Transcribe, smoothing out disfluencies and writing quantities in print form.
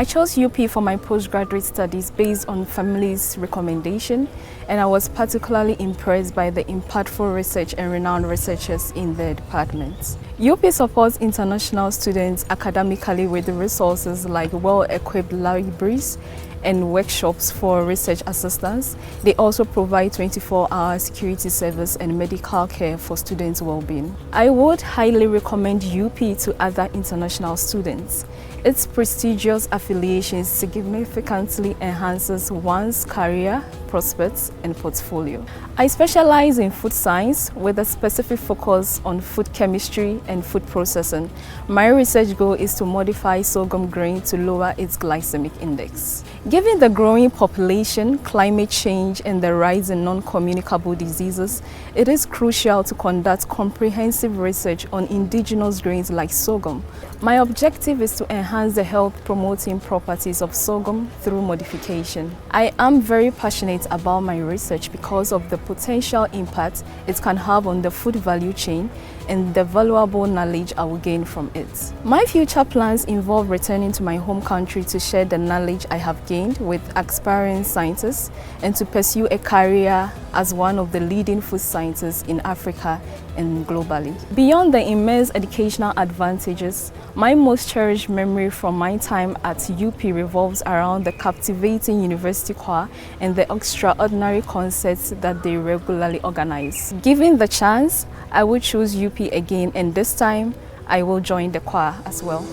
I chose UP for my postgraduate studies based on family's recommendation, and I was particularly impressed by the impactful research and renowned researchers in the department. UP supports international students academically with resources like well-equipped libraries and workshops for research assistance. They also provide 24-hour security service and medical care for students' well-being. I would highly recommend UP to other international students. Its prestigious affiliation significantly enhances one's career, prospects, and portfolio. I specialize in food science with a specific focus on food chemistry and food processing. My research goal is to modify sorghum grain to lower its glycemic index. Given the growing population, climate change, and the rise in non-communicable diseases, it is crucial to conduct comprehensive research on indigenous grains like sorghum. My objective is to enhance the health-promoting properties of sorghum through modification. I am very passionate about my research because of the potential impact it can have on the food value chain and the valuable knowledge I will gain from it. My future plans involve returning to my home country to share the knowledge I have gained with aspiring scientists and to pursue a career as one of the leading food scientists in Africa and globally. Beyond the immense educational advantages, my most cherished memory from my time at UP revolves around the captivating university choir and the extraordinary concerts that they regularly organize. Given the chance, I would choose UP again, and this time I will join the choir as well.